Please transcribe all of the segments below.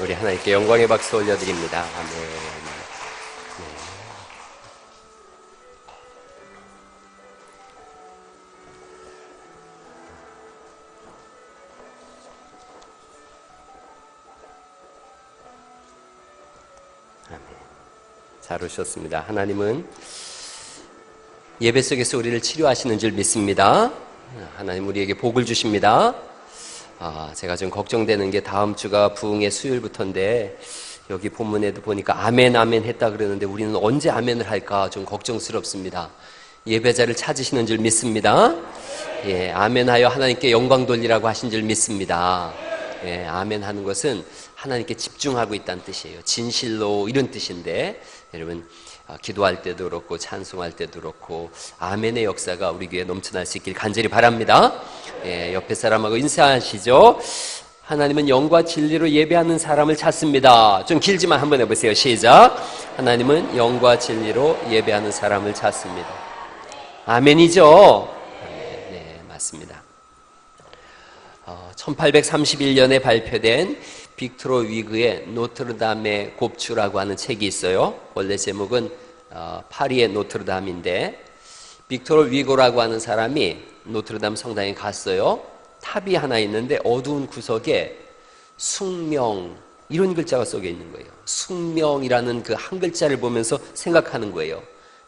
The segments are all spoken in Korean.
우리 하나님께 영광의 박수 올려드립니다. 아멘. 아멘. 잘 오셨습니다. 하나님은 예배 속에서 우리를 치료하시는 줄 믿습니다. 하나님 우리에게 복을 주십니다. 제가 좀 걱정되는 게 다음 주가 부흥의 수요일부터인데 여기 본문에도 보니까 아멘 아멘 했다 그러는데 우리는 언제 아멘을 할까 좀 걱정스럽습니다. 예배자를 찾으시는 줄 믿습니다. 예, 아멘하여 하나님께 영광 돌리라고 하신 줄 믿습니다. 예, 아멘 하는 것은 하나님께 집중하고 있다는 뜻이에요. 진실로 이런 뜻인데 여러분 기도할 때도 그렇고 찬송할 때도 그렇고 아멘의 역사가 우리 교회에 넘쳐날 수 있길 간절히 바랍니다. 예, 옆에 사람하고 인사하시죠. 하나님은 영과 진리로 예배하는 사람을 찾습니다. 좀 길지만 한번 해보세요. 시작. 하나님은 영과 진리로 예배하는 사람을 찾습니다. 아멘이죠? 네, 맞습니다. 1831년에 발표된 빅토르 위그의 노트르담의 곱추라고 하는 책이 있어요. 원래 제목은 파리의 노트르담인데 빅토르 위고라고 하는 사람이 노트르담 성당에 갔어요. 탑이 하나 있는데 어두운 구석에 숙명 이런 글자가 써져 있는 거예요. 숙명이라는 그 한 글자를 보면서 생각하는 거예요.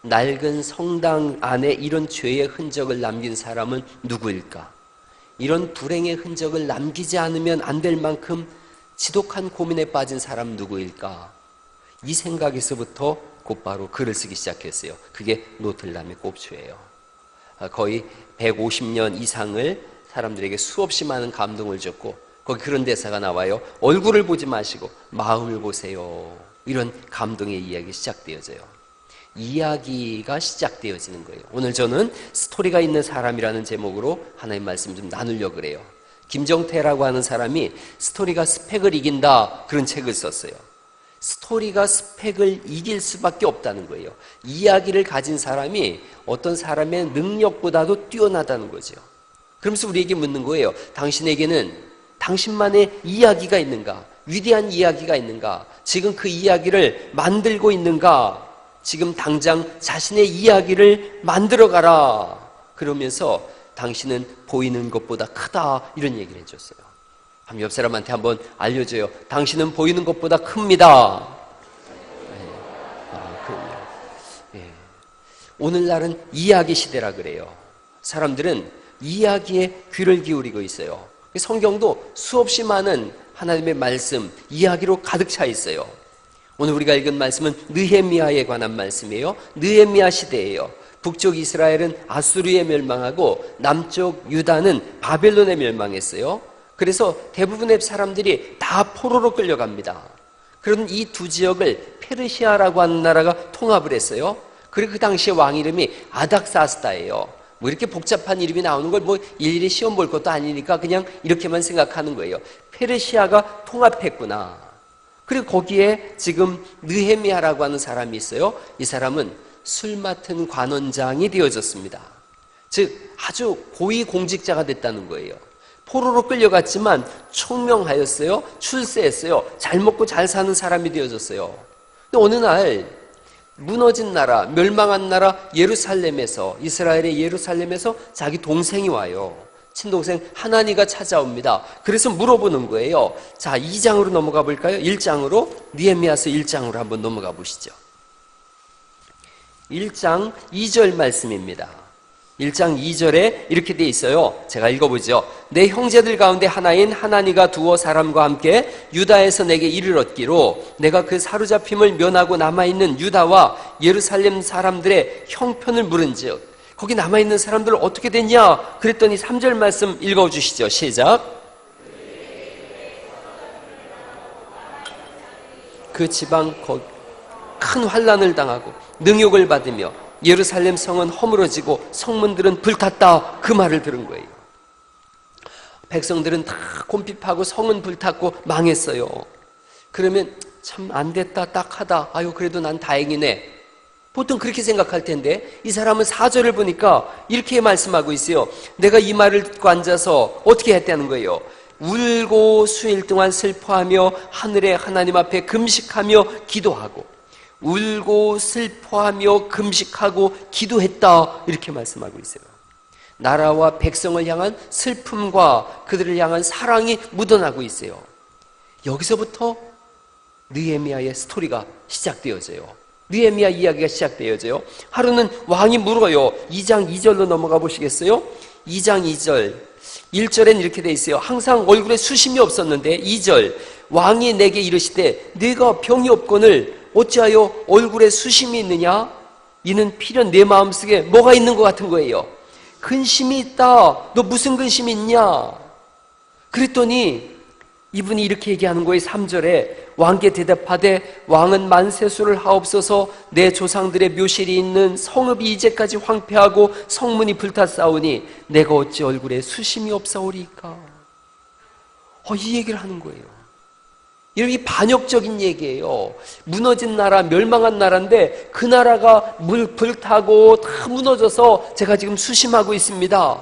낡은 성당 안에 이런 죄의 흔적을 남긴 사람은 누구일까? 이런 불행의 흔적을 남기지 않으면 안 될 만큼 지독한 고민에 빠진 사람 누구일까? 이 생각에서부터 곧바로 글을 쓰기 시작했어요. 그게 노틀담의 곱추예요. 거의 150년 이상을 사람들에게 수없이 많은 감동을 줬고 거기 그런 대사가 나와요. 얼굴을 보지 마시고 마음을 보세요. 이런 감동의 이야기가 시작되어져요. 이야기가 시작되어지는 거예요. 오늘 저는 스토리가 있는 사람이라는 제목으로 하나님 말씀 좀 나누려고 그래요. 김정태라고 하는 사람이 스토리가 스펙을 이긴다 그런 책을 썼어요. 스토리가 스펙을 이길 수밖에 없다는 거예요. 이야기를 가진 사람이 어떤 사람의 능력보다도 뛰어나다는 거죠. 그러면서 우리에게 묻는 거예요. 당신에게는 당신만의 이야기가 있는가? 위대한 이야기가 있는가? 지금 그 이야기를 만들고 있는가? 지금 당장 자신의 이야기를 만들어가라. 그러면서 당신은 보이는 것보다 크다 이런 얘기를 해줬어요. 한번 옆 사람한테 한번 알려줘요. 당신은 보이는 것보다 큽니다. 그럼요. 오늘날은 이야기 시대라 그래요. 사람들은 이야기에 귀를 기울이고 있어요. 성경도 수없이 많은 하나님의 말씀, 이야기로 가득 차 있어요. 오늘 우리가 읽은 말씀은 느헤미야에 관한 말씀이에요. 느헤미야 시대예요. 북쪽 이스라엘은 아수르에 멸망하고 남쪽 유다는 바벨론에 멸망했어요. 그래서 대부분의 사람들이 다 포로로 끌려갑니다. 그런 이 두 지역을 페르시아라고 하는 나라가 통합을 했어요. 그리고 그 당시에 왕 이름이 아닥사스다예요. 뭐 이렇게 복잡한 이름이 나오는 걸 뭐 일일이 시험 볼 것도 아니니까 그냥 이렇게만 생각하는 거예요. 페르시아가 통합했구나. 그리고 거기에 지금 느헤미야라고 하는 사람이 있어요. 이 사람은 술 맡은 관원장이 되어졌습니다. 즉 아주 고위 공직자가 됐다는 거예요. 포로로 끌려갔지만 총명하였어요. 출세했어요. 잘 먹고 잘 사는 사람이 되어졌어요. 근데 어느 날 무너진 나라, 멸망한 나라 예루살렘에서, 이스라엘의 예루살렘에서 자기 동생이 와요. 친동생 하나니가 찾아옵니다. 그래서 물어보는 거예요. 자, 2장으로 넘어가 볼까요? 1장으로, 느헤미야서 1장으로 한번 넘어가 보시죠. 1장 2절 말씀입니다. 1장 2절에 이렇게 돼 있어요. 제가 읽어보죠. 내 형제들 가운데 하나인 하나니가 두어 사람과 함께 유다에서 내게 이를 얻기로 내가 그 사로잡힘을 면하고 남아있는 유다와 예루살렘 사람들의 형편을 물은즉 거기 남아있는 사람들 어떻게 됐냐? 그랬더니 3절 말씀 읽어주시죠. 시작. 그 지방 큰 환난을 당하고 능욕을 받으며 예루살렘 성은 허물어지고 성문들은 불탔다. 그 말을 들은 거예요. 백성들은 다 곰핍하고 성은 불탔고 망했어요. 그러면 참 안 됐다 딱하다. 아유 그래도 난 다행이네. 보통 그렇게 생각할 텐데 이 사람은 4절을 보니까 이렇게 말씀하고 있어요. 내가 이 말을 듣고 앉아서 어떻게 했다는 거예요. 울고 수일 동안 슬퍼하며 하늘의 하나님 앞에 금식하며 기도하고 울고 슬퍼하며 금식하고 기도했다 이렇게 말씀하고 있어요. 나라와 백성을 향한 슬픔과 그들을 향한 사랑이 묻어나고 있어요. 여기서부터 느헤미야의 스토리가 시작되어져요. 느헤미야 이야기가 시작되어져요. 하루는 왕이 물어요. 2장 2절로 넘어가 보시겠어요? 2장 2절 1절엔 이렇게 돼 있어요. 항상 얼굴에 수심이 없었는데 2절 왕이 내게 이르시되 네가 병이 없거늘 어찌하여 얼굴에 수심이 있느냐? 이는 필연 내 마음속에 뭐가 있는 것 같은 거예요. 근심이 있다. 너 무슨 근심이 있냐? 그랬더니 이분이 이렇게 얘기하는 거예요. 3절에 왕께 대답하되 왕은 만세수를 하옵소서 내 조상들의 묘실이 있는 성읍이 이제까지 황폐하고 성문이 불탔사오니 내가 어찌 얼굴에 수심이 없사오리까? 이 얘기를 하는 거예요. 이 반역적인 얘기예요. 무너진 나라, 멸망한 나라인데 그 나라가 불타고 다 무너져서 제가 지금 수심하고 있습니다.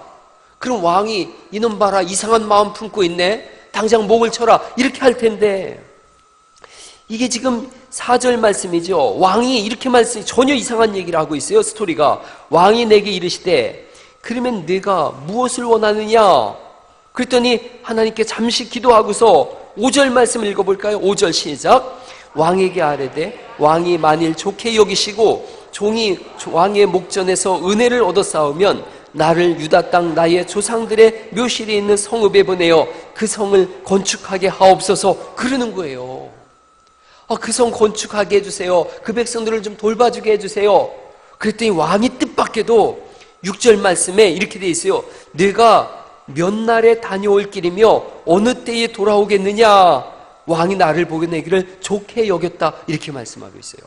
그럼 왕이 이놈 봐라 이상한 마음 품고 있네. 당장 목을 쳐라 이렇게 할 텐데 이게 지금 4절 말씀이죠. 왕이 이렇게 전혀 이상한 얘기를 하고 있어요. 스토리가 왕이 내게 이르시되 그러면 네가 무엇을 원하느냐? 그랬더니 하나님께 잠시 기도하고서 5절 말씀 읽어볼까요? 5절 시작. 왕에게 아뢰되 왕이 만일 좋게 여기시고 종이 왕의 목전에서 은혜를 얻어 싸우면 나를 유다 땅 나의 조상들의 묘실이 있는 성읍에 보내어 그 성을 건축하게 하옵소서 그러는 거예요. 그 성 건축하게 해주세요. 그 백성들을 좀 돌봐주게 해주세요. 그랬더니 왕이 뜻밖에도 6절 말씀에 이렇게 돼 있어요. 내가 몇 날에 다녀올 길이며 어느 때에 돌아오겠느냐? 왕이 나를 보내기를 좋게 여겼다 이렇게 말씀하고 있어요.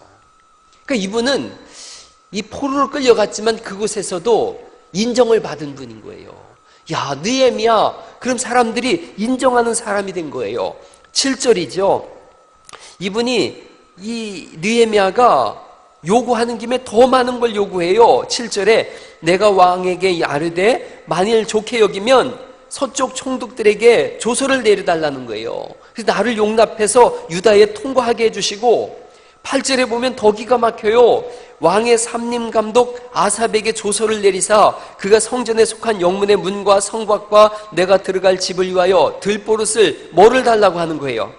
그러니까 이분은 이 포로로 끌려갔지만 그곳에서도 인정을 받은 분인 거예요. 야, 느헤미야. 그럼 사람들이 인정하는 사람이 된 거예요. 7절이죠. 이분이 이 느헤미야가 요구하는 김에 더 많은 걸 요구해요. 7절에 내가 왕에게 아뢰되 만일 좋게 여기면 서쪽 총독들에게 조서를 내려달라는 거예요. 그래서 나를 용납해서 유다에 통과하게 해주시고 8절에 보면 더 기가 막혀요. 왕의 삼림감독 아삽에게 조서를 내리사 그가 성전에 속한 영문의 문과 성곽과 내가 들어갈 집을 위하여 들보릇을 뭐를 달라고 하는 거예요?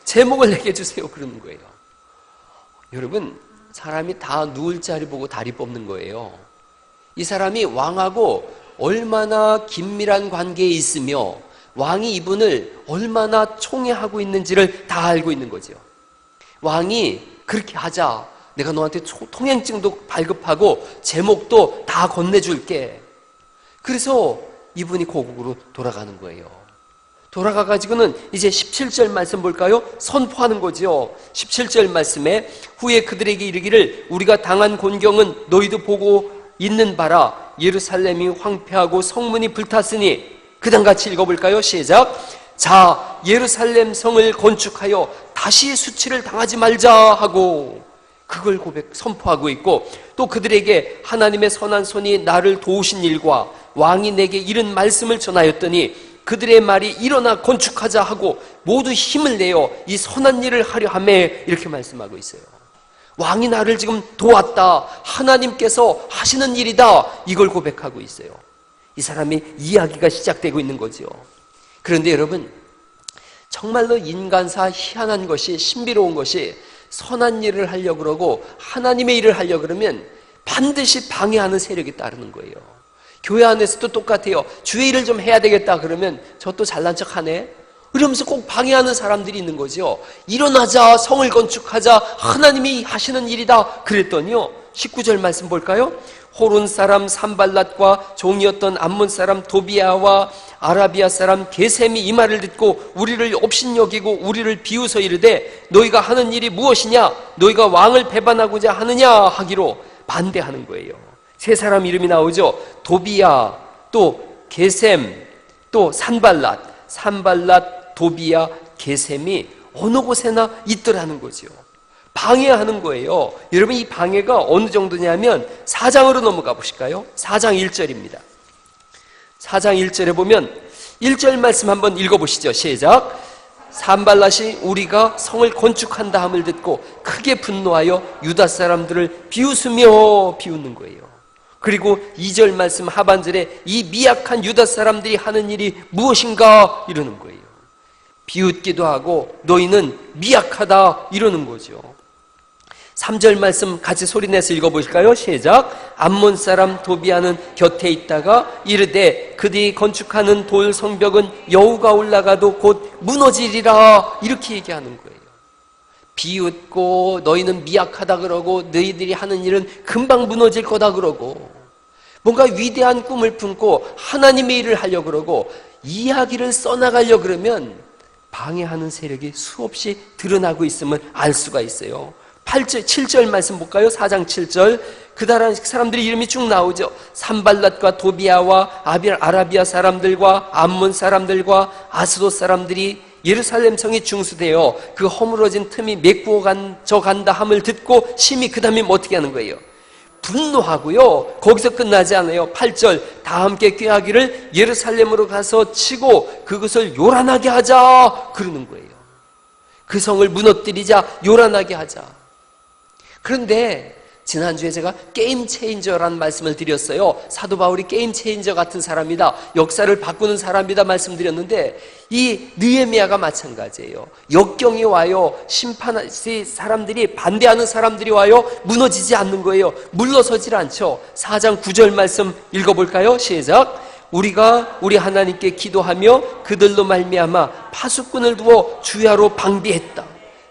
제목을 내게 주세요 그러는 거예요. 여러분 사람이 다 누울 자리 보고 다리 뽑는 거예요. 이 사람이 왕하고 얼마나 긴밀한 관계에 있으며 왕이 이분을 얼마나 총애하고 있는지를 다 알고 있는 거죠. 왕이 그렇게 하자. 내가 너한테 통행증도 발급하고 제목도 다 건네줄게. 그래서 이분이 고국으로 돌아가는 거예요. 돌아가가지고는 이제 17절 말씀 볼까요? 선포하는 거죠. 17절 말씀에 후에 그들에게 이르기를 우리가 당한 곤경은 너희도 보고 있는 바라. 예루살렘이 황폐하고 성문이 불탔으니 그 다음 같이 읽어볼까요? 시작. 자, 예루살렘 성을 건축하여 다시 수치를 당하지 말자 하고 그걸 선포하고 있고 또 그들에게 하나님의 선한 손이 나를 도우신 일과 왕이 내게 이른 말씀을 전하였더니 그들의 말이 일어나 건축하자 하고 모두 힘을 내어 이 선한 일을 하려 하매 이렇게 말씀하고 있어요. 왕이 나를 지금 도왔다. 하나님께서 하시는 일이다. 이걸 고백하고 있어요. 이 사람이 이야기가 시작되고 있는 거죠. 그런데 여러분 정말로 인간사 희한한 것이 신비로운 것이 선한 일을 하려고 그러고 하나님의 일을 하려고 그러면 반드시 방해하는 세력이 따르는 거예요. 교회 안에서도 똑같아요. 주의 일을 좀 해야 되겠다 그러면 저 또 잘난 척하네 이러면서 꼭 방해하는 사람들이 있는 거죠. 일어나자 성을 건축하자 하나님이 하시는 일이다 그랬더니요 19절 말씀 볼까요? 호론 사람 산발랏과 종이었던 암몬 사람 도비아와 아라비아 사람 게셈이 이 말을 듣고 우리를 업신여기고 우리를 비웃어 이르되 너희가 하는 일이 무엇이냐? 너희가 왕을 배반하고자 하느냐? 하기로 반대하는 거예요. 세 사람 이름이 나오죠. 도비아, 또 게셈, 또 산발랏, 도비아, 게셈이 어느 곳에나 있더라는 거죠. 방해하는 거예요. 여러분 이 방해가 어느 정도냐면 4장으로 넘어가 보실까요? 4장 1절입니다. 4장 1절에 보면 1절 말씀 한번 읽어보시죠. 시작. 산발랏이 우리가 성을 건축한다 함을 듣고 크게 분노하여 유다 사람들을 비웃으며 비웃는 거예요. 그리고 2절 말씀 하반절에 이 미약한 유다 사람들이 하는 일이 무엇인가 이러는 거예요. 비웃기도 하고 너희는 미약하다 이러는 거죠. 3절 말씀 같이 소리내서 읽어보실까요? 시작. 암몬 사람 도비아는 곁에 있다가 이르되 그들이 건축하는 돌 성벽은 여우가 올라가도 곧 무너지리라 이렇게 얘기하는 거예요. 비웃고 너희는 미약하다 그러고 너희들이 하는 일은 금방 무너질 거다 그러고 뭔가 위대한 꿈을 품고 하나님의 일을 하려고 그러고 이야기를 써나가려고 그러면 방해하는 세력이 수없이 드러나고 있음을 알 수가 있어요. 8절, 7절 말씀 볼까요? 4장 7절. 그다란 사람들이 이름이 쭉 나오죠. 산발랏과 도비아와 아라비아 사람들과 암몬 사람들과 아스돗 사람들이 예루살렘 성이 중수되어 그 허물어진 틈이 메꾸어져 간다 함을 듣고 심히 그 다음에 어떻게 하는 거예요? 분노하고요. 거기서 끝나지 않아요. 8절. 다 함께 꾀하기를 예루살렘으로 가서 치고 그것을 요란하게 하자 그러는 거예요. 그 성을 무너뜨리자, 요란하게 하자. 그런데 지난주에 제가 게임 체인저라는 말씀을 드렸어요. 사도 바울이 게임 체인저 같은 사람이다, 역사를 바꾸는 사람이다 말씀드렸는데 이 느헤미야가 마찬가지예요. 역경이 와요. 심판의 사람들이, 반대하는 사람들이 와요. 무너지지 않는 거예요. 물러서질 않죠. 4장 9절 말씀 읽어볼까요? 시작. 우리가 우리 하나님께 기도하며 그들로 말미암아 파수꾼을 두어 주야로 방비했다.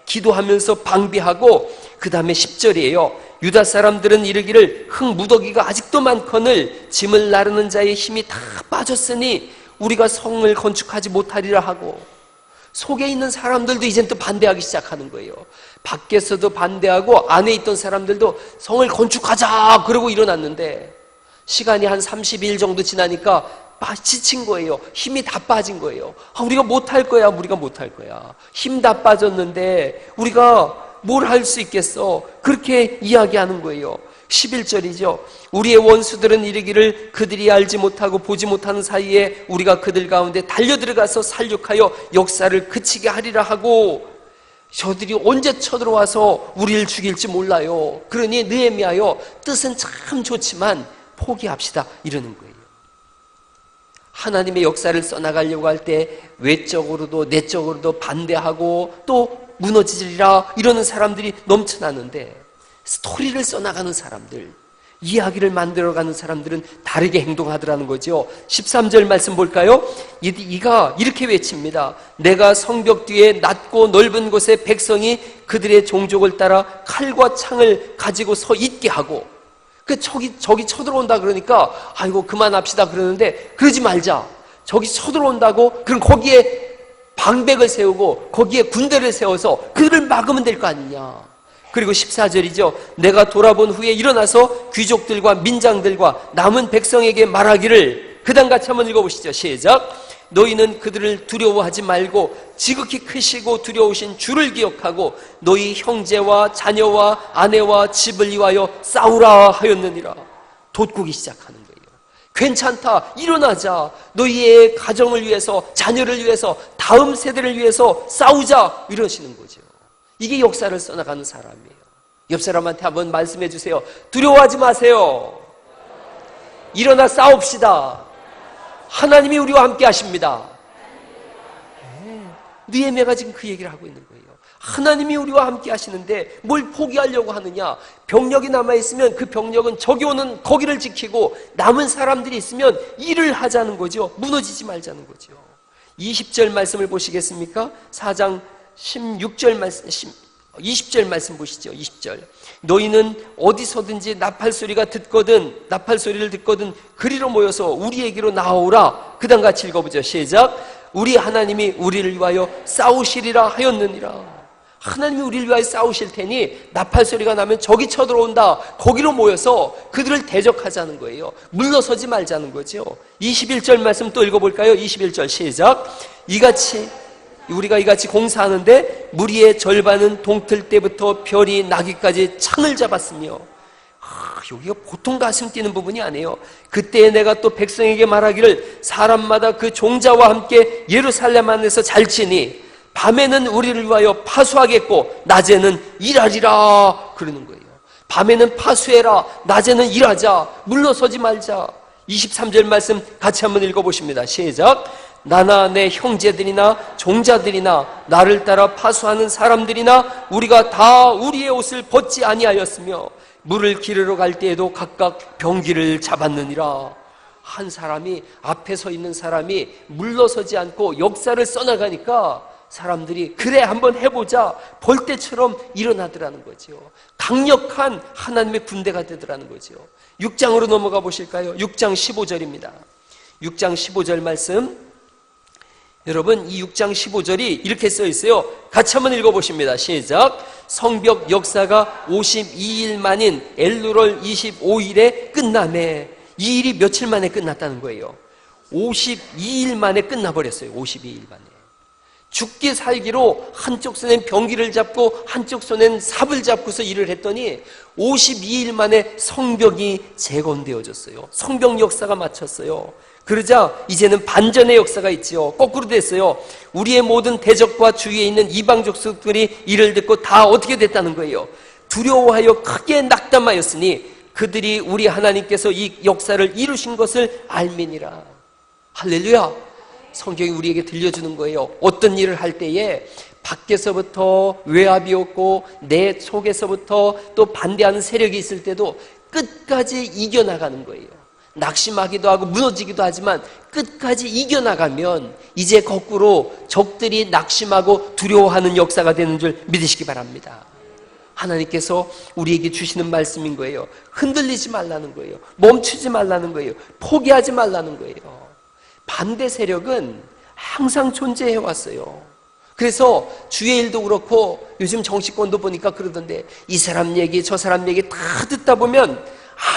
기도하면서 방비하고 그 다음에 10절이에요. 유다 사람들은 이르기를 흙 무더기가 아직도 많거늘 짐을 나르는 자의 힘이 다 빠졌으니 우리가 성을 건축하지 못하리라 하고, 속에 있는 사람들도 이젠 또 반대하기 시작하는 거예요. 밖에서도 반대하고 안에 있던 사람들도 성을 건축하자 그러고 일어났는데 시간이 한 30일 정도 지나니까 지친 거예요. 힘이 다 빠진 거예요. 우리가 못할 거야. 우리가 못할 거야. 힘 다 빠졌는데 우리가 뭘 할 수 있겠어? 그렇게 이야기하는 거예요. 11절이죠. 우리의 원수들은 이르기를 그들이 알지 못하고 보지 못하는 사이에 우리가 그들 가운데 달려들어가서 살육하여 역사를 그치게 하리라 하고, 저들이 언제 쳐들어와서 우리를 죽일지 몰라요. 그러니 느헤미야여, 뜻은 참 좋지만 포기합시다 이러는 거예요. 하나님의 역사를 써나가려고 할 때 외적으로도 내적으로도 반대하고 또 무너지리라 이러는 사람들이 넘쳐나는데, 스토리를 써나가는 사람들, 이야기를 만들어가는 사람들은 다르게 행동하더라는 거죠. 13절 말씀 볼까요? 이가 이렇게 외칩니다. 내가 성벽 뒤에 낮고 넓은 곳에 백성이 그들의 종족을 따라 칼과 창을 가지고 서 있게 하고, 저기 쳐들어온다 그러니까 아이고 그만합시다 그러는데, 그러지 말자. 저기 쳐들어온다고 그럼 거기에 방백을 세우고 거기에 군대를 세워서 그들을 막으면 될 거 아니냐. 그리고 14절이죠. 내가 돌아본 후에 일어나서 귀족들과 민장들과 남은 백성에게 말하기를, 그 다음 같이 한번 읽어보시죠. 시작. 너희는 그들을 두려워하지 말고 지극히 크시고 두려우신 주를 기억하고 너희 형제와 자녀와 아내와 집을 위하여 싸우라 하였느니라. 돋구기 시작하는 거예요. 괜찮다, 일어나자. 너희의 가정을 위해서, 자녀를 위해서, 다음 세대를 위해서 싸우자 이러시는 거죠. 이게 역사를 써나가는 사람이에요. 옆 사람한테 한번 말씀해 주세요. 두려워하지 마세요. 일어나 싸웁시다. 하나님이 우리와 함께 하십니다. 느헤미야가 지금 그 얘기를 하고 있는 거예요. 하나님이 우리와 함께 하시는데 뭘 포기하려고 하느냐. 병력이 남아있으면 그 병력은 적이 오는 거기를 지키고, 남은 사람들이 있으면 일을 하자는 거죠. 무너지지 말자는 거죠. 20절 말씀을 보시겠습니까? 4장 16절 말씀, 20절 말씀 보시죠. 20절. 너희는 어디서든지 나팔 소리를 듣거든 그리로 모여서 우리에게로 나오라. 그 다음 같이 읽어보죠. 시작. 우리 하나님이 우리를 위하여 싸우시리라 하였느니라. 하나님이 우리를 위하여 싸우실 테니 나팔 소리가 나면 적이 쳐들어온다. 거기로 모여서 그들을 대적하자는 거예요. 물러서지 말자는 거죠. 21절 말씀 또 읽어볼까요? 21절 시작. 우리가 이같이 공사하는데 무리의 절반은 동틀 때부터 별이 나기까지 창을 잡았으며, 여기가 보통 가슴 뛰는 부분이 아니에요. 그때 내가 또 백성에게 말하기를 사람마다 그 종자와 함께 예루살렘 안에서 잘 치니 밤에는 우리를 위하여 파수하겠고 낮에는 일하리라 그러는 거예요. 밤에는 파수해라, 낮에는 일하자, 물러서지 말자. 23절 말씀 같이 한번 읽어보십니다. 시작. 나나 내 형제들이나 종자들이나 나를 따라 파수하는 사람들이나 우리가 다 우리의 옷을 벗지 아니하였으며 물을 기르러 갈 때에도 각각 병기를 잡았느니라. 한 사람이, 앞에 서 있는 사람이 물러서지 않고 역사를 써나가니까 사람들이 그래 한번 해보자 볼 때처럼 일어나더라는 거죠. 강력한 하나님의 군대가 되더라는 거죠. 6장으로 넘어가 보실까요? 6장 15절입니다. 6장 15절 말씀, 여러분 이 6장 15절이 이렇게 써 있어요. 같이 한번 읽어보십니다. 시작. 성벽 역사가 52일 만인 엘루럴 25일에 끝나매. 이 일이 며칠 만에 끝났다는 거예요. 52일 만에 끝나버렸어요. 52일 만에. 죽기 살기로 한쪽 손엔 병기를 잡고 한쪽 손엔 삽을 잡고서 일을 했더니 52일 만에 성벽이 재건되어졌어요. 성벽 역사가 마쳤어요. 그러자 이제는 반전의 역사가 있지요. 거꾸로 됐어요. 우리의 모든 대적과 주위에 있는 이방 족속들이 이를 듣고 다 어떻게 됐다는 거예요? 두려워하여 크게 낙담하였으니 그들이 우리 하나님께서 이 역사를 이루신 것을 알미니라. 할렐루야. 성경이 우리에게 들려주는 거예요. 어떤 일을 할 때에 밖에서부터 외압이 없고 내 속에서부터 또 반대하는 세력이 있을 때도 끝까지 이겨나가는 거예요. 낙심하기도 하고 무너지기도 하지만 끝까지 이겨나가면 이제 거꾸로 적들이 낙심하고 두려워하는 역사가 되는 줄 믿으시기 바랍니다. 하나님께서 우리에게 주시는 말씀인 거예요. 흔들리지 말라는 거예요. 멈추지 말라는 거예요. 포기하지 말라는 거예요. 반대 세력은 항상 존재해 왔어요. 그래서 주의 일도 그렇고 요즘 정치권도 보니까 그러던데 이 사람 얘기 저 사람 얘기 다 듣다 보면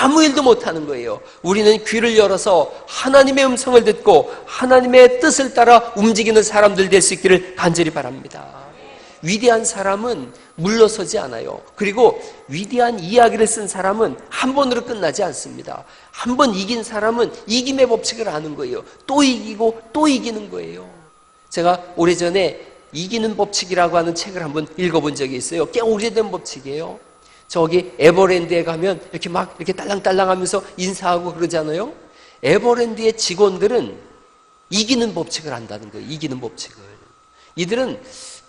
아무 일도 못하는 거예요. 우리는 귀를 열어서 하나님의 음성을 듣고 하나님의 뜻을 따라 움직이는 사람들 될 수 있기를 간절히 바랍니다. 위대한 사람은 물러서지 않아요. 그리고 위대한 이야기를 쓴 사람은 한 번으로 끝나지 않습니다. 한 번 이긴 사람은 이김의 법칙을 아는 거예요. 또 이기고 또 이기는 거예요. 제가 오래전에 이기는 법칙이라고 하는 책을 한번 읽어본 적이 있어요. 꽤 오래된 법칙이에요. 저기 에버랜드에 가면 이렇게 막 이렇게 딸랑딸랑 하면서 인사하고 그러잖아요. 에버랜드의 직원들은 이기는 법칙을 안다는 거예요. 이기는 법칙을. 이들은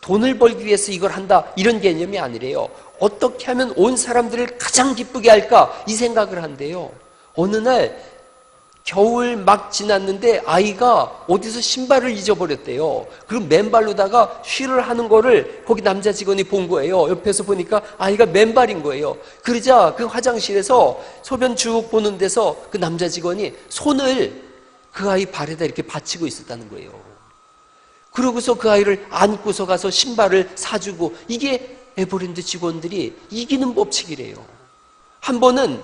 돈을 벌기 위해서 이걸 한다 이런 개념이 아니래요. 어떻게 하면 온 사람들을 가장 기쁘게 할까 이 생각을 한대요. 어느 날 겨울 막 지났는데 아이가 어디서 신발을 잊어버렸대요. 그럼 맨발로다가 쉬를 하는 거를 거기 남자 직원이 본 거예요. 옆에서 보니까 아이가 맨발인 거예요. 그러자 그 화장실에서 소변 쭉 보는 데서 그 남자 직원이 손을 그 아이 발에다 이렇게 받치고 있었다는 거예요. 그러고서 그 아이를 안고서 가서 신발을 사주고, 이게 에버랜드 직원들이 이기는 법칙이래요. 한 번은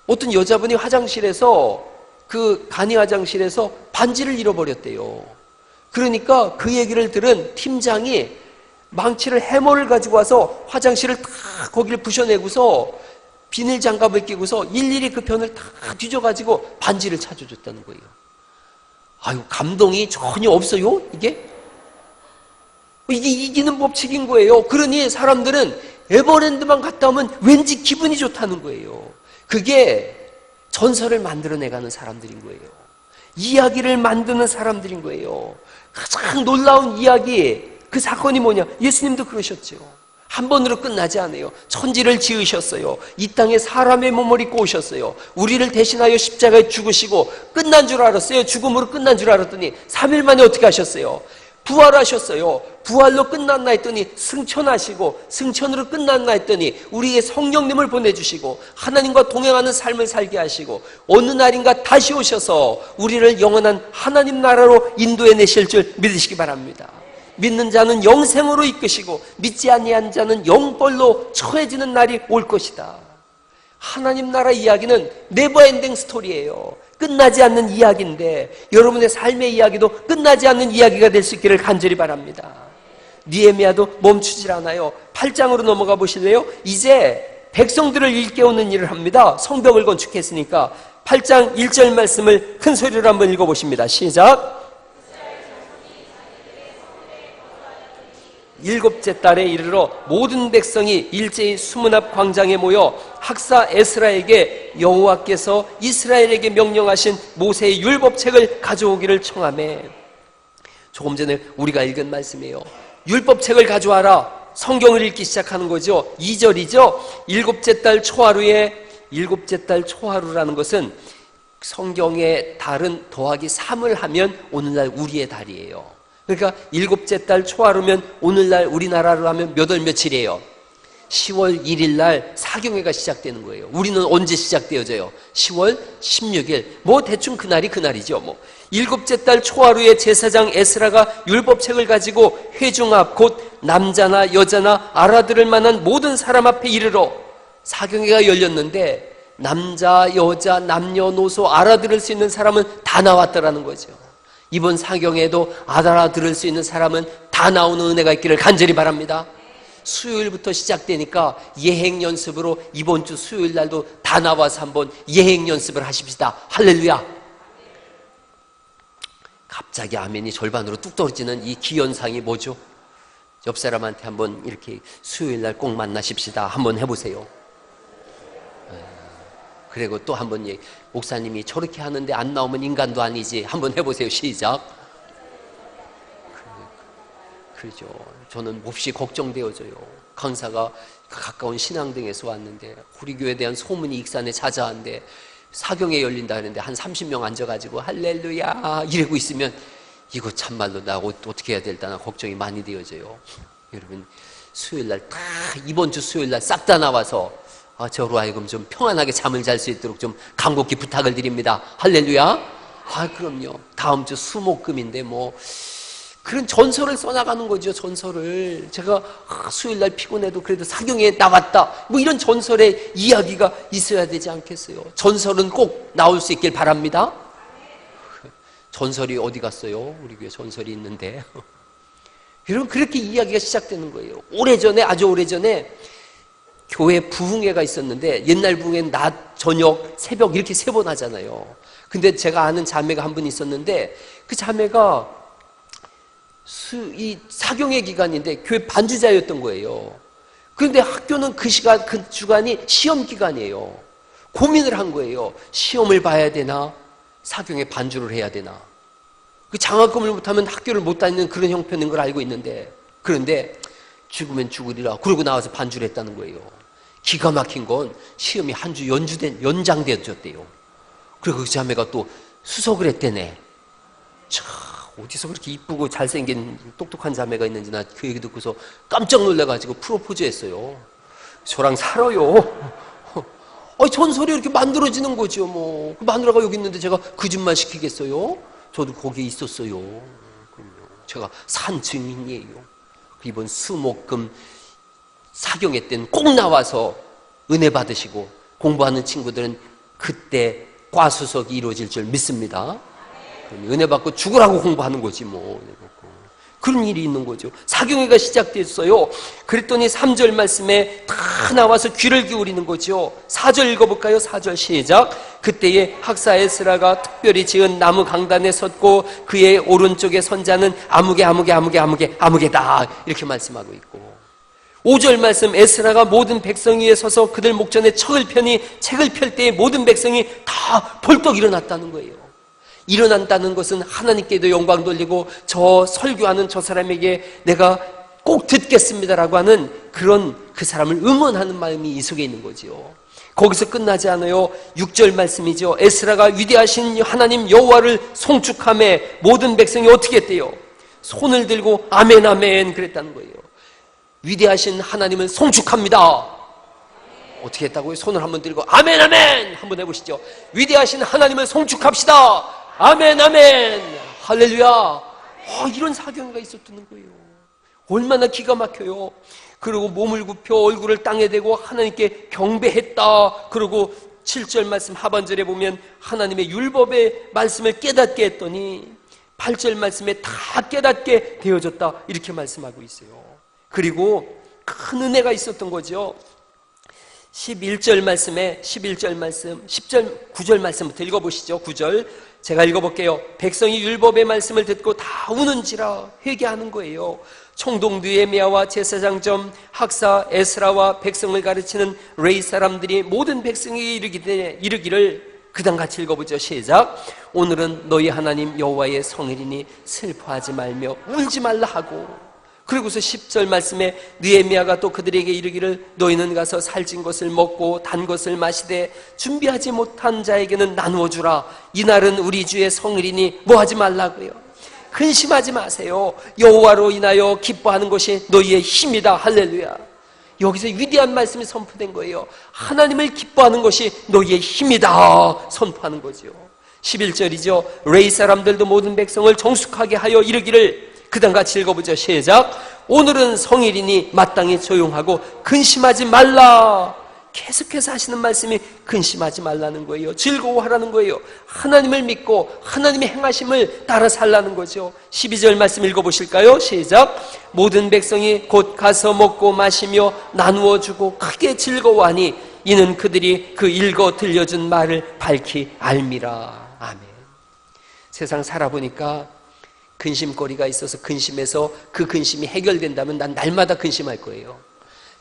어떤 여자분이 화장실에서 그 간이 화장실에서 반지를 잃어버렸대요. 그러니까 그 얘기를 들은 팀장이 망치를 해머를 가지고 와서 화장실을 다 거기를 부셔내고서 비닐 장갑을 끼고서 일일이 그 변을 다 뒤져가지고 반지를 찾아줬다는 거예요. 아유, 감동이 전혀 없어요, 이게? 이게 이기는 법칙인 거예요. 그러니 사람들은 에버랜드만 갔다 오면 왠지 기분이 좋다는 거예요. 그게 전설을 만들어내가는 사람들인 거예요. 이야기를 만드는 사람들인 거예요. 가장 놀라운 이야기, 그 사건이 뭐냐? 예수님도 그러셨죠. 한 번으로 끝나지 않아요. 천지를 지으셨어요. 이 땅에 사람의 몸을 입고 오셨어요. 우리를 대신하여 십자가에 죽으시고 끝난 줄 알았어요. 죽음으로 끝난 줄 알았더니 3일 만에 어떻게 하셨어요? 부활하셨어요. 부활로 끝났나 했더니 승천하시고, 승천으로 끝났나 했더니 우리의 성령님을 보내주시고 하나님과 동행하는 삶을 살게 하시고 어느 날인가 다시 오셔서 우리를 영원한 하나님 나라로 인도해 내실 줄 믿으시기 바랍니다. 믿는 자는 영생으로 이끄시고 믿지 아니한 자는 영벌로 처해지는 날이 올 것이다. 하나님 나라 이야기는 네버엔딩 스토리예요. 끝나지 않는 이야기인데 여러분의 삶의 이야기도 끝나지 않는 이야기가 될 수 있기를 간절히 바랍니다. 느헤미야도 멈추질 않아요. 8장으로 넘어가 보실래요? 이제 백성들을 일깨우는 일을 합니다. 성벽을 건축했으니까. 8장 1절 말씀을 큰 소리로 한번 읽어보십니다. 시작. 일곱째 달에 이르러 모든 백성이 일제히 수문 앞 광장에 모여 학사 에스라에게 여호와께서 이스라엘에게 명령하신 모세의 율법책을 가져오기를 청하매. 조금 전에 우리가 읽은 말씀이에요. 율법책을 가져와라. 성경을 읽기 시작하는 거죠. 2절이죠. 일곱째 달 초하루에, 일곱째 달 초하루라는 것은 성경의 달은 더하기 3을 하면 오늘날 우리의 달이에요. 그러니까 일곱째 달 초하루면 오늘날 우리나라로 하면 몇 월 며칠이에요? 10월 1일 날 사경회가 시작되는 거예요. 우리는 언제 시작되어져요? 10월 16일. 뭐 대충 그날이 그날이죠. 뭐 일곱째 달 초하루에 제사장 에스라가 율법책을 가지고 회중 앞 곧 남자나 여자나 알아들을 만한 모든 사람 앞에 이르러 사경회가 열렸는데 남자, 여자, 남녀노소 알아들을 수 있는 사람은 다 나왔더라는 거죠. 이번 사경에도 알아들을 수 있는 사람은 다 나오는 은혜가 있기를 간절히 바랍니다. 수요일부터 시작되니까 예행 연습으로 이번 주 수요일 날도 다 나와서 한번 예행 연습을 하십시다. 할렐루야. 갑자기 아멘이 절반으로 뚝 떨어지는 이 기현상이 뭐죠? 옆 사람한테 한번 이렇게 수요일 날 꼭 만나십시다. 한번 해보세요. 그리고 또 한번 목사님이 저렇게 하는데 안 나오면 인간도 아니지. 한번 해보세요. 시작. 그렇죠. 저는 몹시 걱정되어져요. 강사가 가까운 신앙등에서 왔는데 우리 교회에 대한 소문이 익산에 자자한데 사경에 열린다 하는데 한 30명 앉아가지고 할렐루야 이러고 있으면 이거 참말로 나 어떻게 해야 될까 걱정이 많이 되어져요. 여러분 수요일날 다 이번 주 수요일날 싹 다 나와서 저로 하여금 좀 평안하게 잠을 잘 수 있도록 좀 간곡히 부탁을 드립니다. 할렐루야. 그럼요. 다음 주 수목금인데 뭐 그런 전설을 써나가는 거죠. 전설을 제가 수요일날 피곤해도 그래도 사경에 나왔다 뭐 이런 전설의 이야기가 있어야 되지 않겠어요? 전설은 꼭 나올 수 있길 바랍니다. 전설이 어디 갔어요? 우리 교회 전설이 있는데 여러분 그렇게 이야기가 시작되는 거예요. 오래전에 아주 오래전에 교회 부흥회가 있었는데 옛날 부흥회는 낮, 저녁, 새벽 이렇게 3번 하잖아요. 근데 제가 아는 자매가 한 분 있었는데 그 자매가 이 사경회 기간인데 교회 반주자였던 거예요. 그런데 학교는 그 주간이 시험 기간이에요. 고민을 한 거예요. 시험을 봐야 되나? 사경회 반주를 해야 되나? 그 장학금을 못하면 학교를 못 다니는 그런 형편인 걸 알고 있는데 그런데 죽으면 죽으리라 그러고 나와서 반주를 했다는 거예요. 기가 막힌 건 시험이 한 주 연장되어졌대요. 그리고 그 자매가 또 수석을 했대네. 참 어디서 그렇게 이쁘고 잘생긴 똑똑한 자매가 있는지 나 그 얘기 듣고서 깜짝 놀라가지고 프로포즈 했어요. 저랑 살아요. 전설이 이렇게 만들어지는 거죠. 뭐 그 마누라가 여기 있는데 제가 거짓말 시키겠어요? 저도 거기에 있었어요. 제가 산 증인이에요. 이번 수목금 사경회 때는 꼭 나와서 은혜 받으시고 공부하는 친구들은 그때 과수석이 이루어질 줄 믿습니다. 은혜 받고 죽으라고 공부하는 거지 뭐. 그런 일이 있는 거죠. 사경회가 시작됐어요. 그랬더니 3절 말씀에 다 나와서 귀를 기울이는 거죠. 4절 읽어볼까요? 4절 시작. 그때에 학사 에스라가 특별히 지은 나무 강단에 섰고 그의 오른쪽에 선 자는 아무개다 이렇게 말씀하고 있고 5절 말씀 에스라가 모든 백성 위에 서서 그들 목전에 책을 펼 때에 모든 백성이 다 벌떡 일어났다는 거예요. 일어난다는 것은 하나님께도 영광 돌리고 저 설교하는 저 사람에게 내가 꼭 듣겠습니다라고 하는 그런 그 사람을 응원하는 마음이 이 속에 있는 거죠. 거기서 끝나지 않아요. 6절 말씀이죠. 에스라가 위대하신 하나님 여호와를 송축하며 모든 백성이 어떻게 했대요? 손을 들고 아멘 아멘 그랬다는 거예요. 위대하신 하나님을 송축합니다. 어떻게 했다고요? 손을 한번 들고 아멘 아멘 한번 해보시죠. 위대하신 하나님을 송축합시다. 아멘 아멘 할렐루야. 이런 사경회가 있었던 거예요. 얼마나 기가 막혀요. 그리고 몸을 굽혀 얼굴을 땅에 대고 하나님께 경배했다. 그리고 7절 말씀 하반절에 보면 하나님의 율법의 말씀을 깨닫게 했더니 8절 말씀에 다 깨닫게 되어졌다 이렇게 말씀하고 있어요. 그리고 큰 은혜가 있었던 거죠. 11절 말씀에 11절 말씀, 10절, 9절 말씀부터 읽어보시죠. 9절 제가 읽어볼게요. 백성이 율법의 말씀을 듣고 다 우는지라 회개하는 거예요. 총독 느헤미야와 제사장 점 학사 에스라와 백성을 가르치는 레위 사람들이 모든 백성에게 이르기를 그다음 같이 읽어보죠. 시작. 오늘은 너희 하나님 여호와의 성일이니 슬퍼하지 말며 울지 말라 하고, 그리고서 10절 말씀에 느헤미야가 또 그들에게 이르기를 너희는 가서 살찐 것을 먹고 단 것을 마시되 준비하지 못한 자에게는 나누어 주라. 이날은 우리 주의 성일이니 뭐하지 말라고요. 근심하지 마세요. 여호와로 인하여 기뻐하는 것이 너희의 힘이다. 할렐루야. 여기서 위대한 말씀이 선포된 거예요. 하나님을 기뻐하는 것이 너희의 힘이다 선포하는 거죠. 11절이죠. 레위 사람들도 모든 백성을 정숙하게 하여 이르기를, 그 다음 같이 읽어보죠. 시작. 오늘은 성일이니 마땅히 조용하고 근심하지 말라. 계속해서 하시는 말씀이 근심하지 말라는 거예요. 즐거워하라는 거예요. 하나님을 믿고 하나님의 행하심을 따라 살라는 거죠. 12절 말씀 읽어보실까요? 시작. 모든 백성이 곧 가서 먹고 마시며 나누어 주고 크게 즐거워하니 이는 그들이 그 읽어 들려준 말을 밝히 알미라. 아멘. 세상 살아보니까 근심거리가 있어서 근심해서 그 근심이 해결된다면 난 날마다 근심할 거예요.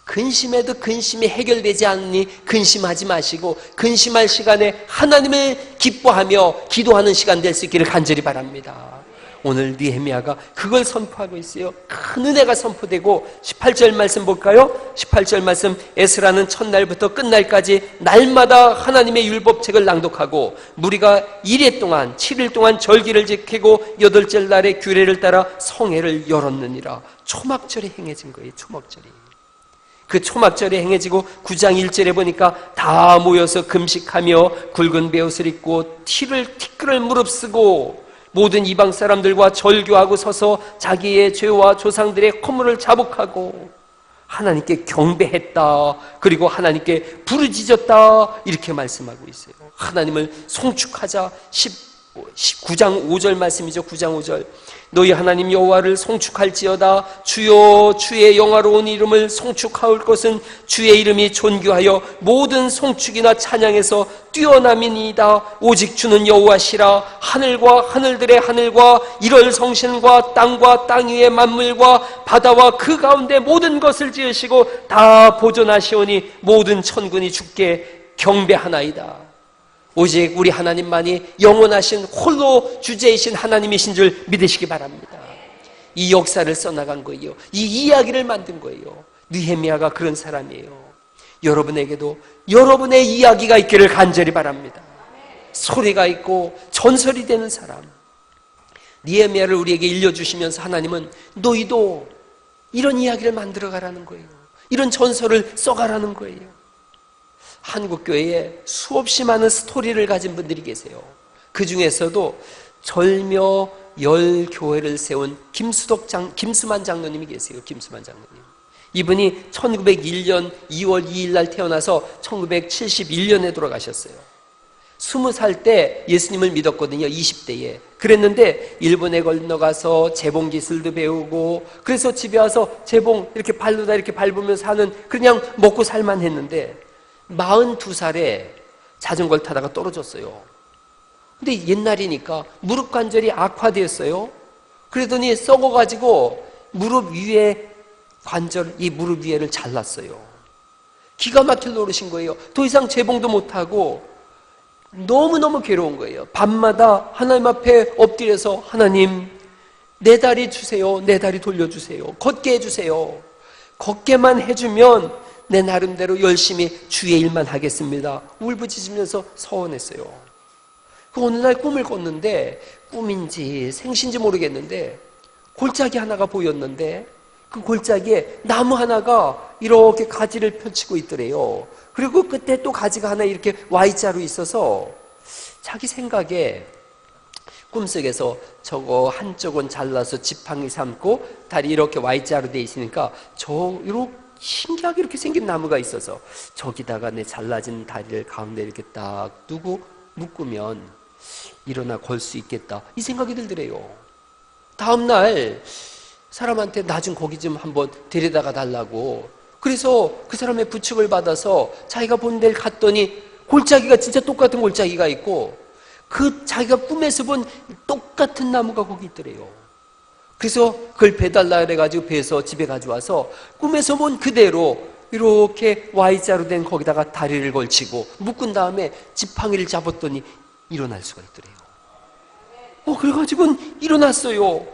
근심해도 근심이 해결되지 않으니 근심하지 마시고 근심할 시간에 하나님을 기뻐하며 기도하는 시간 될 수 있기를 간절히 바랍니다. 오늘 느헤미야가 그걸 선포하고 있어요. 큰 은혜가 선포되고 18절 말씀 볼까요? 18절 말씀, 에스라는 첫날부터 끝날까지 날마다 하나님의 율법책을 낭독하고 무리가 1회 동안 7일 동안 절기를 지키고 8째 날에 규례를 따라 성회를 열었느니라. 초막절이 행해진 거예요. 초막절이. 그 초막절이 행해지고 9장 1절에 보니까 다 모여서 금식하며 굵은 베옷을 입고 티끌을 무릅쓰고 모든 이방 사람들과 절교하고 서서 자기의 죄와 조상들의 허물을 자복하고 하나님께 경배했다. 그리고 하나님께 부르짖었다. 이렇게 말씀하고 있어요. 하나님을 송축하자. 9장 5절 말씀이죠. 9장 5절. 너희 하나님 여호와를 송축할지어다. 주여 주의 영화로운 이름을 송축하올 것은 주의 이름이 존귀하여 모든 송축이나 찬양에서 뛰어남이니이다. 오직 주는 여호와시라. 하늘과 하늘들의 하늘과 이럴 성신과 땅과 땅 위의 만물과 바다와 그 가운데 모든 것을 지으시고 다 보존하시오니 모든 천군이 주께 경배하나이다. 오직 우리 하나님만이 영원하신 홀로 주제이신 하나님이신 줄 믿으시기 바랍니다. 이 역사를 써나간 거예요. 이 이야기를 만든 거예요. 느헤미야가 그런 사람이에요. 여러분에게도 여러분의 이야기가 있기를 간절히 바랍니다. 소리가 있고 전설이 되는 사람. 느헤미야를 우리에게 일려주시면서 하나님은 너희도 이런 이야기를 만들어가라는 거예요. 이런 전설을 써가라는 거예요. 한국교회에 수없이 많은 스토리를 가진 분들이 계세요. 그 중에서도 절묘 열교회를 세운 김수만 장로님이 계세요. 김수만 장로님. 이분이 1901년 2월 2일 날 태어나서 1971년에 돌아가셨어요. 20살 때 예수님을 믿었거든요. 20대에. 그랬는데 일본에 건너가서 재봉 기술도 배우고, 그래서 집에 와서 재봉 이렇게 발로다 이렇게 밟으면서 하는, 그냥 먹고 살만 했는데 42살에 자전거를 타다가 떨어졌어요. 근데 옛날이니까 무릎 관절이 악화되었어요. 그러더니 썩어가지고 무릎 위에 관절, 이 무릎 위에를 잘랐어요. 기가 막힐 노릇인 거예요. 더 이상 재봉도 못하고 너무너무 괴로운 거예요. 밤마다 하나님 앞에 엎드려서 하나님 내 다리 주세요. 내 다리 돌려주세요. 걷게 해주세요. 걷게만 해주면 내 나름대로 열심히 주의 일만 하겠습니다. 울부짖으면서 서원했어요. 어느 날 꿈을 꿨는데, 꿈인지 생신지 모르겠는데 골짜기 하나가 보였는데 그 골짜기에 나무 하나가 이렇게 가지를 펼치고 있더래요. 그리고 그때 또 가지가 하나 이렇게 Y자로 있어서 자기 생각에 꿈속에서 저거 한쪽은 잘라서 지팡이 삼고 다리 이렇게 Y자로 돼 있으니까 이렇게 신기하게 이렇게 생긴 나무가 있어서 저기다가 내 잘라진 다리를 가운데 이렇게 딱 두고 묶으면 일어나 걸 수 있겠다, 이 생각이 들더래요. 다음날 사람한테 나 좀 거기 좀 한번 데려다가 달라고 그래서 그 사람의 부축을 받아서 자기가 본 데를 갔더니 골짜기가 진짜 똑같은 골짜기가 있고 그 자기가 꿈에서 본 똑같은 나무가 거기 있더래요. 그래서 그걸 배달라 그래가지고 배에서 집에 가져와서 꿈에서 본 그대로 이렇게 Y자로 된 거기다가 다리를 걸치고 묶은 다음에 지팡이를 잡았더니 일어날 수가 있더래요. 그래가지고 일어났어요.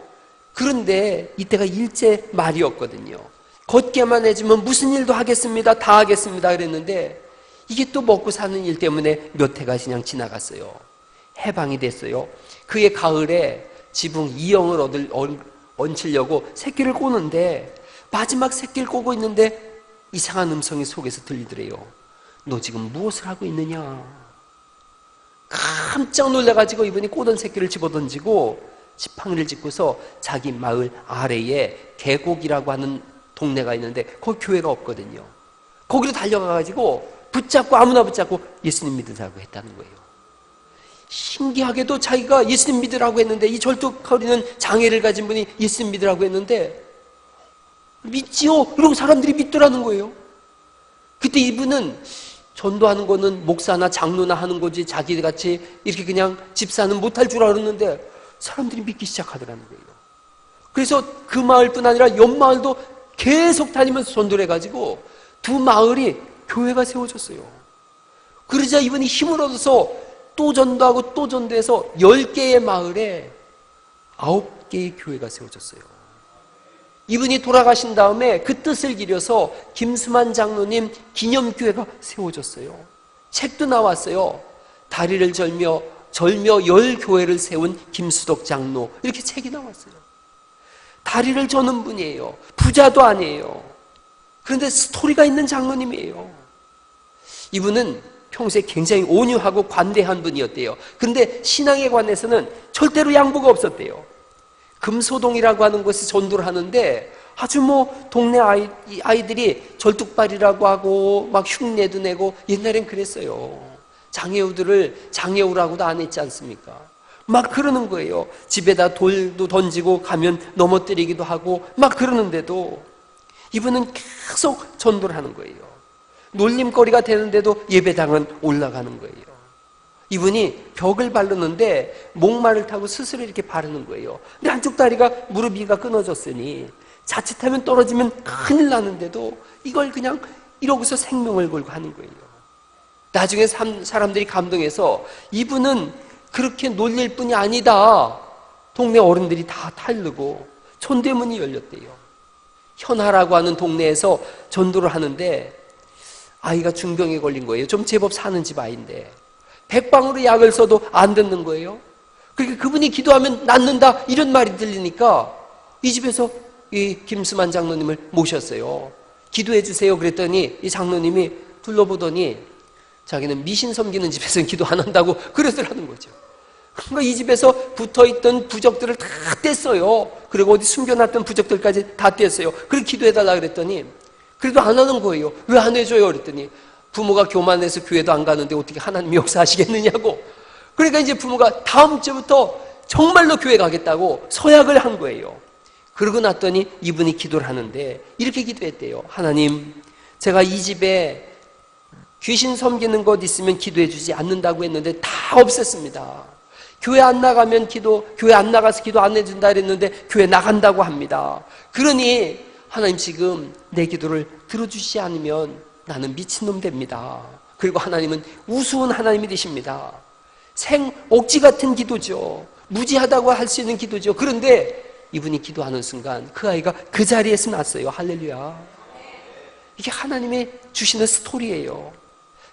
그런데 이때가 일제 말이었거든요. 걷게만 해주면 무슨 일도 하겠습니다. 다 하겠습니다. 그랬는데 이게 또 먹고 사는 일 때문에 몇 해가 그냥 지나갔어요. 해방이 됐어요. 그의 가을에 지붕 2형을 얹히려고 새끼를 꼬는데 마지막 새끼를 꼬고 있는데 이상한 음성이 속에서 들리더래요. 너 지금 무엇을 하고 있느냐? 깜짝 놀라가지고 이분이 꼬던 새끼를 집어던지고 지팡이를 짚고서 자기 마을 아래에 계곡이라고 하는 동네가 있는데 거기 교회가 없거든요. 거기로 달려가가지고 붙잡고 아무나 붙잡고 예수님 믿으라고 했다는 거예요. 신기하게도 자기가 예수님 믿으라고 했는데 이 절뚝거리는 장애를 가진 분이 예수님 믿으라고 했는데 믿지요? 그러고 사람들이 믿더라는 거예요. 그때 이분은 전도하는 거는 목사나 장로나 하는 거지 자기같이 이렇게 그냥 집사는 못할 줄 알았는데 사람들이 믿기 시작하더라는 거예요. 그래서 그 마을뿐 아니라 옆 마을도 계속 다니면서 전도를 해가지고 두 마을이 교회가 세워졌어요. 그러자 이분이 힘을 얻어서 또 전도하고 또 전도해서 10개의 마을에 9개의 교회가 세워졌어요. 이분이 돌아가신 다음에 그 뜻을 기려서 김수만 장로님 기념교회가 세워졌어요. 책도 나왔어요. 다리를 절며 10교회를 세운 김수덕 장로 이렇게 책이 나왔어요. 다리를 저는 분이에요. 부자도 아니에요. 그런데 스토리가 있는 장로님이에요. 이분은 평소에 굉장히 온유하고 관대한 분이었대요. 그런데 신앙에 관해서는 절대로 양보가 없었대요. 금소동이라고 하는 곳에 전도를 하는데 아주 동네 아이들이 절뚝발이라고 하고 막 흉내도 내고 옛날엔 그랬어요. 장애우들을 장애우라고도 안 했지 않습니까? 막 그러는 거예요. 집에다 돌도 던지고 가면 넘어뜨리기도 하고 막 그러는데도 이분은 계속 전도를 하는 거예요. 놀림거리가 되는데도 예배당은 올라가는 거예요. 이분이 벽을 바르는데 목마를 타고 스스로 이렇게 바르는 거예요. 근데 한쪽 다리가 무릎 위가 끊어졌으니 자칫하면 떨어지면 큰일 나는데도 이걸 그냥 이러고서 생명을 걸고 하는 거예요. 나중에 사람들이 감동해서 이분은 그렇게 놀릴 뿐이 아니다. 동네 어른들이 다 탈르고 천대문이 열렸대요. 현하라고 하는 동네에서 전도를 하는데 아이가 중병에 걸린 거예요. 좀 제법 사는 집 아이인데 백방으로 약을 써도 안 듣는 거예요. 그러니까 그분이 기도하면 낫는다 이런 말이 들리니까 이 집에서 이 김수만 장로님을 모셨어요. 기도해 주세요 그랬더니 이 장로님이 둘러보더니 자기는 미신 섬기는 집에서는 기도 안 한다고 그러더라는 거죠. 그러니까 이 집에서 붙어있던 부적들을 다 뗐어요. 그리고 어디 숨겨놨던 부적들까지 다 뗐어요. 그래서 기도해달라 그랬더니 그래도 안 하는 거예요. 왜 안 해줘요 그랬더니 부모가 교만해서 교회도 안 가는데 어떻게 하나님 역사하시겠느냐고. 그러니까 이제 부모가 다음 주부터 정말로 교회 가겠다고 서약을 한 거예요. 그러고 났더니 이분이 기도를 하는데 이렇게 기도했대요. 하나님, 제가 이 집에 귀신 섬기는 것 있으면 기도해 주지 않는다고 했는데 다 없앴습니다. 교회 안 나가면 교회 안 나가서 기도 안 해준다 그랬는데 교회 나간다고 합니다. 그러니 하나님 지금 내 기도를 들어주시지 않으면 나는 미친놈 됩니다. 그리고 하나님은 우스운 하나님이 되십니다. 억지 같은 기도죠. 무지하다고 할 수 있는 기도죠. 그런데 이분이 기도하는 순간 그 아이가 그 자리에서 났어요. 할렐루야. 이게 하나님이 주시는 스토리예요.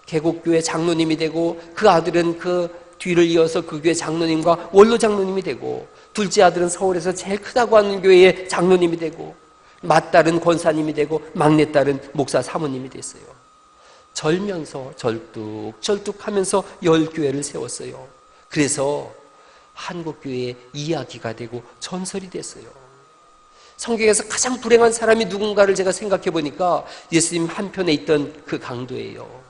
계곡교회 장로님이 되고 그 아들은 그 뒤를 이어서 그 교회 장로님과 원로 장로님이 되고 둘째 아들은 서울에서 제일 크다고 하는 교회의 장로님이 되고 맏딸은 권사님이 되고 막내딸은 목사 사모님이 됐어요. 절면서 절뚝하면서 10교회를 세웠어요. 그래서 한국교회의 이야기가 되고 전설이 됐어요. 성경에서 가장 불행한 사람이 누군가를 제가 생각해 보니까 예수님 한편에 있던 그 강도예요.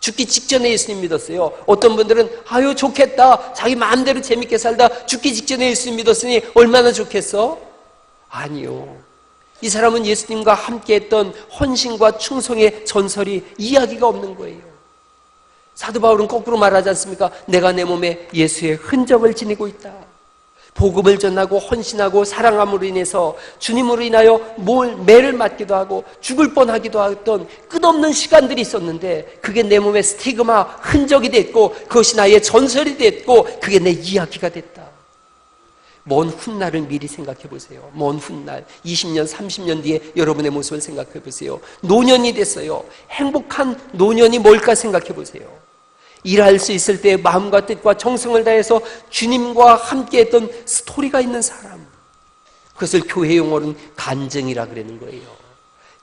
죽기 직전에 예수님 믿었어요. 어떤 분들은 아유 좋겠다, 자기 마음대로 재밌게 살다 죽기 직전에 예수님 믿었으니 얼마나 좋겠어? 아니요. 이 사람은 예수님과 함께했던 헌신과 충성의 전설이 이야기가 없는 거예요. 사도 바울은 거꾸로 말하지 않습니까? 내가 내 몸에 예수의 흔적을 지니고 있다. 복음을 전하고 헌신하고 사랑함으로 인해서 주님으로 인하여 매를 맞기도 하고 죽을 뻔하기도 했던 끝없는 시간들이 있었는데 그게 내 몸에 스티그마 흔적이 됐고 그것이 나의 전설이 됐고 그게 내 이야기가 됐다. 먼 훗날을 미리 생각해 보세요. 먼 훗날 20년 30년 뒤에 여러분의 모습을 생각해 보세요. 노년이 됐어요. 행복한 노년이 뭘까 생각해 보세요. 일할 수 있을 때 마음과 뜻과 정성을 다해서 주님과 함께했던 스토리가 있는 사람, 그것을 교회 용어로는 간증이라 그러는 거예요.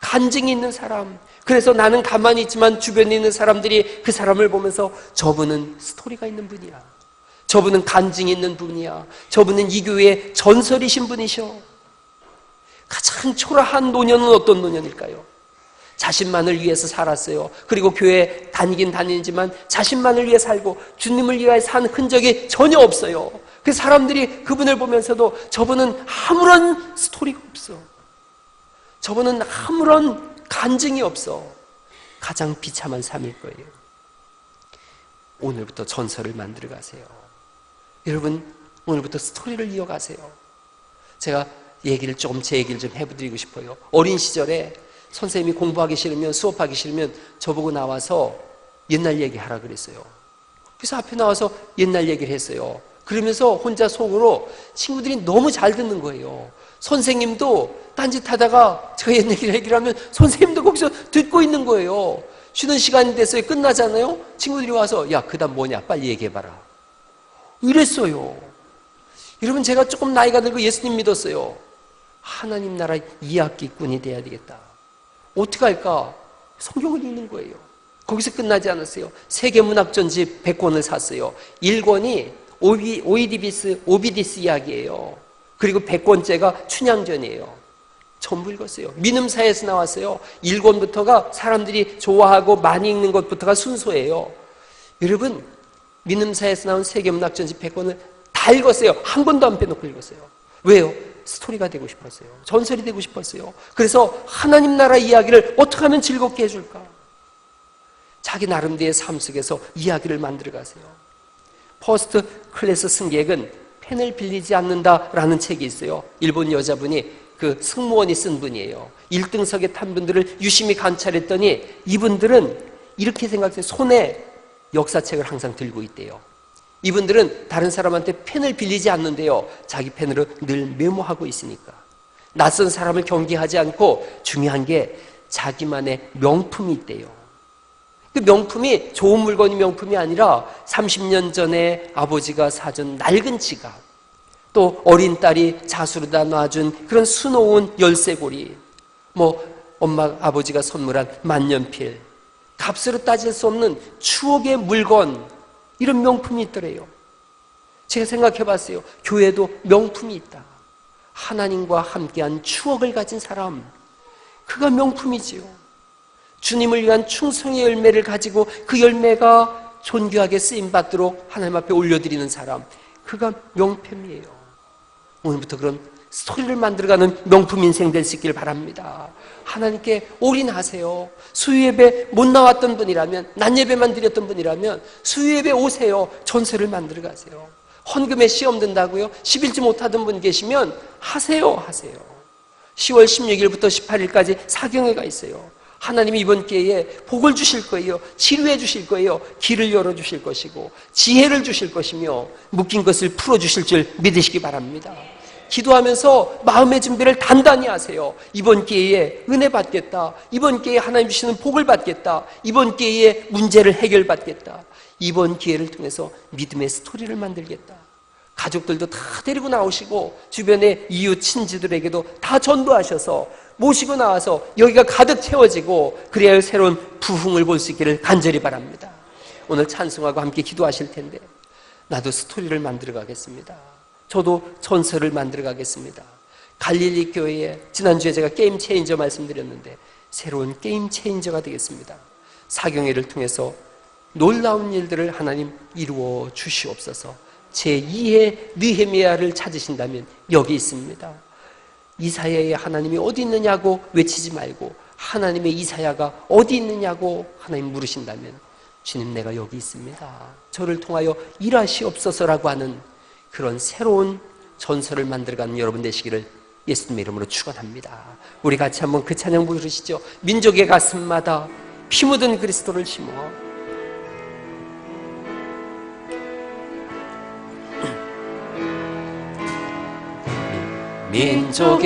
간증이 있는 사람. 그래서 나는 가만히 있지만 주변에 있는 사람들이 그 사람을 보면서 저분은 스토리가 있는 분이야, 저분은 간증이 있는 분이야, 저분은 이 교회의 전설이신 분이셔. 가장 초라한 노년은 어떤 노년일까요? 자신만을 위해서 살았어요. 그리고 교회 다니긴 다니지만 자신만을 위해 살고 주님을 위해 산 흔적이 전혀 없어요. 그 사람들이 그분을 보면서도 저분은 아무런 스토리가 없어, 저분은 아무런 간증이 없어. 가장 비참한 삶일 거예요. 오늘부터 전설을 만들어 가세요. 여러분, 오늘부터 스토리를 이어가세요. 제가 제 얘기를 좀 해드리고 싶어요. 어린 시절에 선생님이 공부하기 싫으면, 수업하기 싫으면 저보고 나와서 옛날 얘기하라 그랬어요. 그래서 앞에 나와서 옛날 얘기를 했어요. 그러면서 혼자 속으로 친구들이 너무 잘 듣는 거예요. 선생님도 딴짓하다가 제가 옛날 얘기를 하면 선생님도 거기서 듣고 있는 거예요. 쉬는 시간이 됐어요. 끝나잖아요. 친구들이 와서 야, 그 다음 뭐냐, 빨리 얘기해봐라, 이랬어요. 여러분, 제가 조금 나이가 들고 예수님 믿었어요. 하나님 나라 2학기꾼이 돼야 되겠다. 어떻게 할까? 성경을 읽는 거예요. 거기서 끝나지 않았어요. 세계문학전집 100권을 샀어요. 1권이 오비디스 이야기예요. 그리고 100권째가 춘향전이에요. 전부 읽었어요. 민음사에서 나왔어요. 1권부터가 사람들이 좋아하고 많이 읽는 것부터가 순서예요. 여러분, 민음사에서 나온 세계문학전집 100권을 다 읽었어요. 한 권도 안 빼놓고 읽었어요. 왜요? 스토리가 되고 싶었어요. 전설이 되고 싶었어요. 그래서 하나님 나라 이야기를 어떻게 하면 즐겁게 해줄까? 자기 나름대로의 삶 속에서 이야기를 만들어 가세요. 퍼스트 클래스 승객은 펜을 빌리지 않는다라는 책이 있어요. 일본 여자분이, 그 승무원이 쓴 분이에요. 1등석에 탄 분들을 유심히 관찰했더니 이분들은 이렇게 생각해요. 손에 역사책을 항상 들고 있대요. 이분들은 다른 사람한테 펜을 빌리지 않는데요, 자기 펜으로 늘 메모하고 있으니까. 낯선 사람을 경계하지 않고 중요한 게 자기만의 명품이 있대요. 그 명품이 좋은 물건이 명품이 아니라 30년 전에 아버지가 사준 낡은 지갑, 또 어린 딸이 자수로다 놔준 그런 수놓은 열쇠고리, 엄마 아버지가 선물한 만년필, 값으로 따질 수 없는 추억의 물건, 이런 명품이 있더래요. 제가 생각해 봤어요. 교회도 명품이 있다. 하나님과 함께한 추억을 가진 사람, 그가 명품이지요. 주님을 위한 충성의 열매를 가지고 그 열매가 존귀하게 쓰임받도록 하나님 앞에 올려드리는 사람, 그가 명품이에요. 오늘부터 그런 스토리를 만들어가는 명품 인생 될 수 있기를 바랍니다. 하나님께 올인하세요. 수요예배 못 나왔던 분이라면, 낮예배만 드렸던 분이라면 수요예배 오세요. 전설을 만들어 가세요. 헌금에 시험 든다고요? 11주 못하던 분 계시면 하세요. 10월 16일부터 18일까지 사경회가 있어요. 하나님이 이번 기회에 복을 주실 거예요. 치료해 주실 거예요. 길을 열어주실 것이고 지혜를 주실 것이며 묶인 것을 풀어주실 줄 믿으시기 바랍니다. 기도하면서 마음의 준비를 단단히 하세요. 이번 기회에 은혜 받겠다. 이번 기회에 하나님 주시는 복을 받겠다. 이번 기회에 문제를 해결받겠다. 이번 기회를 통해서 믿음의 스토리를 만들겠다. 가족들도 다 데리고 나오시고 주변의 이웃 친지들에게도 다 전도하셔서 모시고 나와서 여기가 가득 채워지고 그래야 새로운 부흥을 볼 수 있기를 간절히 바랍니다. 오늘 찬송하고 함께 기도하실 텐데, 나도 스토리를 만들어 가겠습니다. 저도 전설을 만들어 가겠습니다. 갈릴리 교회에 지난주에 제가 게임 체인저 말씀드렸는데 새로운 게임 체인저가 되겠습니다. 사경회를 통해서 놀라운 일들을 하나님 이루어 주시옵소서. 제2의 느헤미야를 찾으신다면 여기 있습니다. 이사야의 하나님이 어디 있느냐고 외치지 말고 하나님의 이사야가 어디 있느냐고 하나님 물으신다면 주님 내가 여기 있습니다. 저를 통하여 일하시옵소서라고 하는 그런 새로운 전설을 만들어가는 여러분 되시기를 예수님의 이름으로 축원합니다. 우리 같이 한번 그 찬양 부르시죠. 민족의 가슴마다 피 묻은 그리스도를 심어 민족의